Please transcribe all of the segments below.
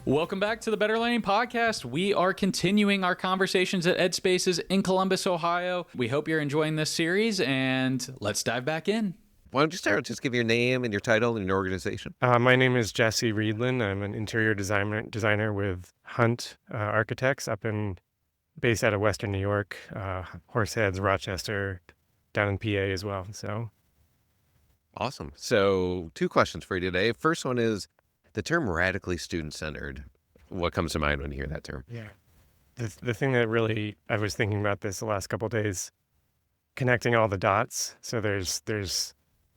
Welcome back to the Better Learning Podcast. We are continuing our conversations at EDspaces in Columbus, Ohio. We hope you're enjoying this series, and let's dive back in. Why don't you start? Just give your name and your title and your organization. My name is Jesse Readlynn. I'm an interior designer with Hunt Architects based out of Western New York, Horseheads, Rochester, down in PA as well. So awesome. So 2 questions for you today. First one is the term radically student-centered. What comes to mind when you hear that term? Yeah. The thing that really, I was thinking about this the last couple of days, connecting all the dots. So there's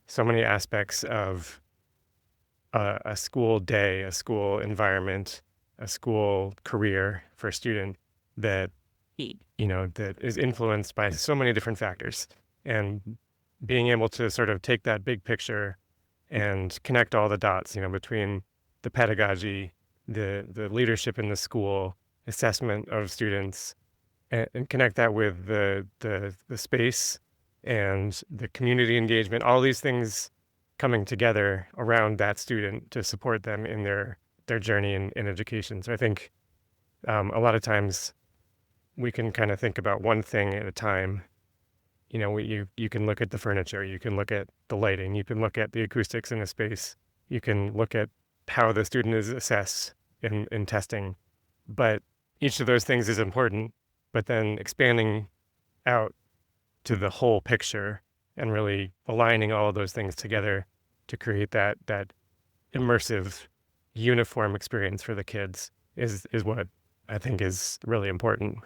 so many aspects of a school day, a school environment, a school career for a student that, that is influenced by so many different factors. And being able to sort of take that big picture and connect all the dots, between the pedagogy, the leadership in the school, assessment of students, and connect that with the space and the community engagement, all these things coming together around that student to support them in their journey in education. So I think a lot of times we can kind of think about one thing at a time. You can look at the furniture, you can look at the lighting, you can look at the acoustics in a space, you can look at how the student is assessed in testing. But each of those things is important, but then expanding out to the whole picture and really aligning all of those things together to create that immersive, uniform experience for the kids is what I think is really important.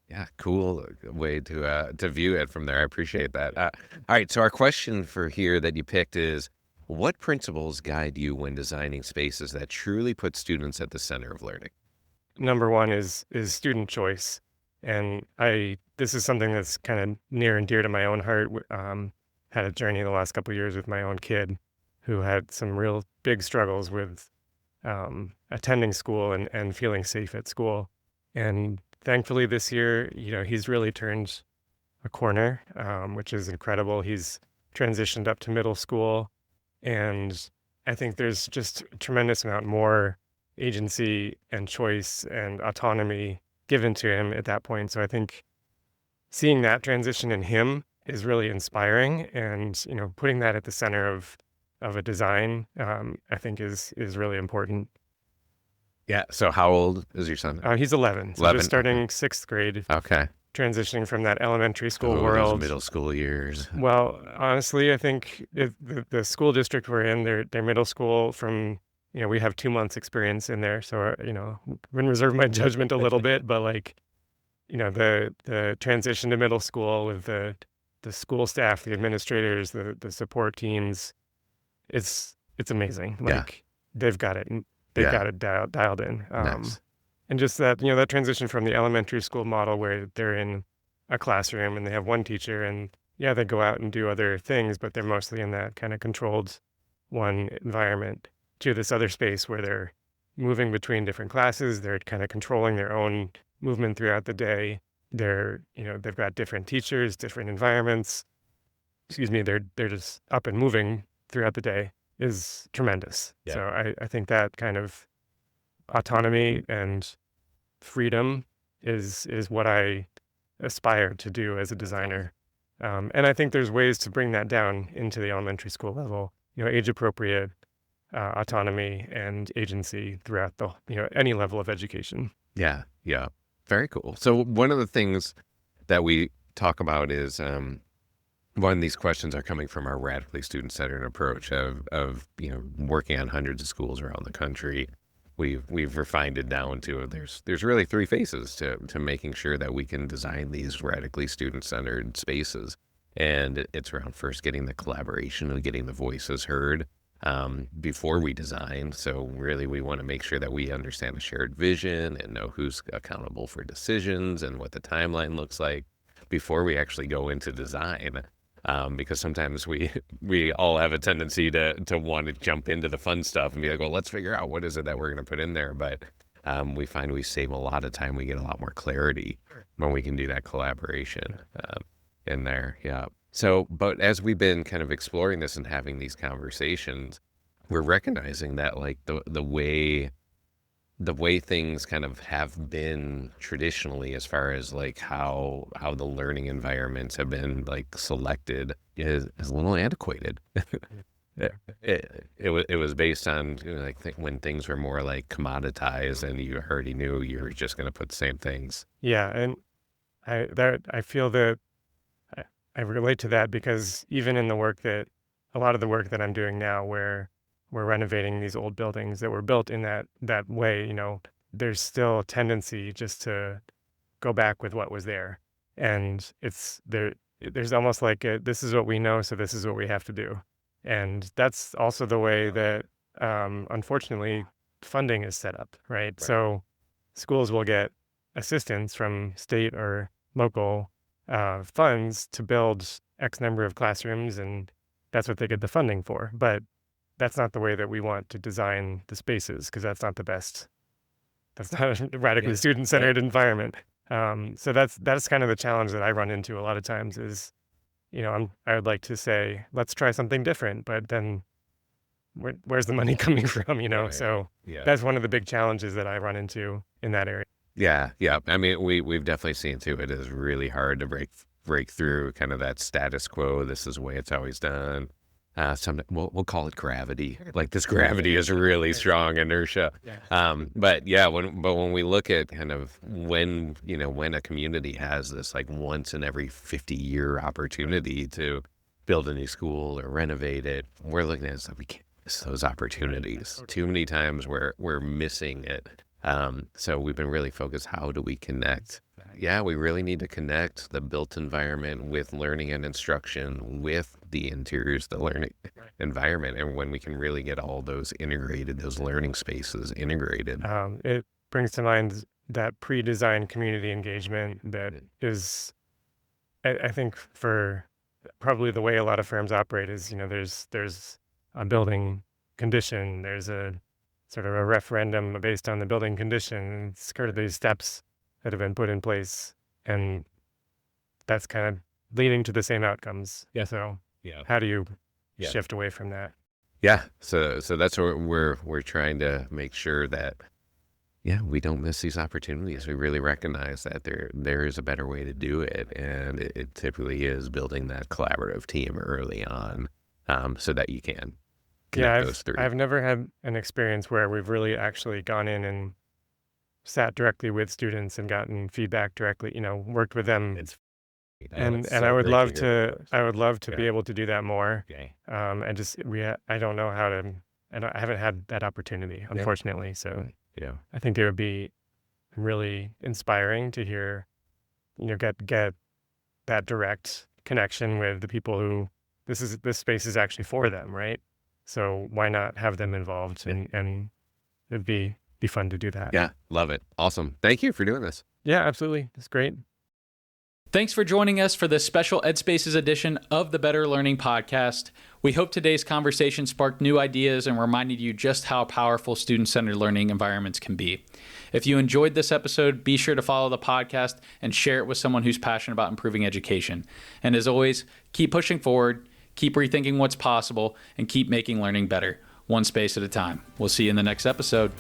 Yeah, cool way to view it from there. I appreciate that. All right, so our question for here that you picked is, what principles guide you when designing spaces that truly put students at the center of learning? Number one is student choice. And this is something that's kind of near and dear to my own heart. Had a journey the last couple of years with my own kid who had some real big struggles with attending school and feeling safe at school. And thankfully this year, he's really turned a corner, which is incredible. He's transitioned up to middle school. And I think there's just a tremendous amount more agency and choice and autonomy given to him at that point. So I think seeing that transition in him is really inspiring, and putting that at the center of a design, I think is really important. Yeah. So how old is your son? He's 11. So 11. just starting 6th grade. Okay. Transitioning from that elementary school Those world. middle school years. Well, honestly, I think the school district we're in, their middle school from, we have 2 months experience in there. So, I'm going to reserve my judgment a little bit, but the transition to middle school with the school staff, the administrators, the support teams, it's amazing. They've got it. They've got it dialed in. Nice. And just that, that transition from the elementary school model where they're in a classroom and they have one teacher and they go out and do other things, but they're mostly in that kind of controlled one environment, to this other space where they're moving between different classes. They're kind of controlling their own movement throughout the day. They've got different teachers, different environments. They're just up and moving throughout the day is tremendous. Yeah. So I think that kind of autonomy and freedom is what I aspire to do as a designer. And I think there's ways to bring that down into the elementary school level, age appropriate autonomy and agency throughout any level of education. Yeah. Yeah. Very cool. So one of the things that we talk about is, one of these questions are coming from our radically student-centered approach of working on hundreds of schools around the country. We've refined it down to there's really 3 phases to making sure that we can design these radically student-centered spaces. And it's around first getting the collaboration and getting the voices heard before we design. So really we want to make sure that we understand a shared vision and know who's accountable for decisions and what the timeline looks like before we actually go into design. Because sometimes we all have a tendency to want to jump into the fun stuff and be like, well, let's figure out what is it that we're going to put in there. But we find we save a lot of time. We get a lot more clarity when we can do that collaboration in there. Yeah. So, but as we've been kind of exploring this and having these conversations, we're recognizing that like the way the way things kind of have been traditionally, as far as like how the learning environments have been like selected, is a little antiquated. It was based on, you know, like when things were more like commoditized and you already knew you were just going to put the same things. Yeah, and I feel that I relate to that because even in a lot of the work that I'm doing now, where we're renovating these old buildings that were built in that way, there's still a tendency just to go back with what was there, and there's almost like this is what we know, so this is what we have to do. And that's also the way that, unfortunately, funding is set up, right? So schools will get assistance from state or local funds to build X number of classrooms, and that's what they get the funding for. But that's not the way that we want to design the spaces, because that's not a radically student-centered environment. So that's kind of the challenge that I run into a lot of times is, I would like to say, let's try something different, but then where's the money coming from, So that's one of the big challenges that I run into in that area. Yeah. I mean, we've definitely seen too, it is really hard to break through kind of that status quo. This is the way it's always done. We'll call it gravity. Like this gravity is really strong inertia. But when we look at kind of when a community has this like once in every 50-year opportunity to build a new school or renovate it, we're looking at it, so we can't miss those opportunities. Too many times we're missing it. So we've been really focused, how do we connect? Yeah, we really need to connect the built environment with learning and instruction, with the interiors, the learning environment. And when we can really get all those integrated, those learning spaces integrated. It brings to mind that pre-designed community engagement that is, I think, for probably the way a lot of firms operate is, there's a building condition, there's a sort of a referendum based on the building condition. It's kind of these steps that have been put in place, and that's kind of leading to the same outcomes. So how do you shift away from that? So that's what we're trying to make sure that we don't miss these opportunities. We really recognize that there is a better way to do it, and it typically is building that collaborative team early on, so that you can connect those three. I've never had an experience where we've really actually gone in and sat directly with students and gotten feedback directly, worked with them. And I would love to be able to do that more. And just, I don't know how to, and I haven't had that opportunity, unfortunately. So I think it would be really inspiring to hear, get that direct connection with the people who this space is actually for them, right? So why not have them involved? And it'd be fun to do that. Yeah, love it. Awesome. Thank you for doing this. Yeah, absolutely. It's great. Thanks for joining us for this special EDspaces edition of the Better Learning Podcast. We hope today's conversation sparked new ideas and reminded you just how powerful student-centered learning environments can be. If you enjoyed this episode, be sure to follow the podcast and share it with someone who's passionate about improving education. And as always, keep pushing forward, keep rethinking what's possible, and keep making learning better, one space at a time. We'll see you in the next episode.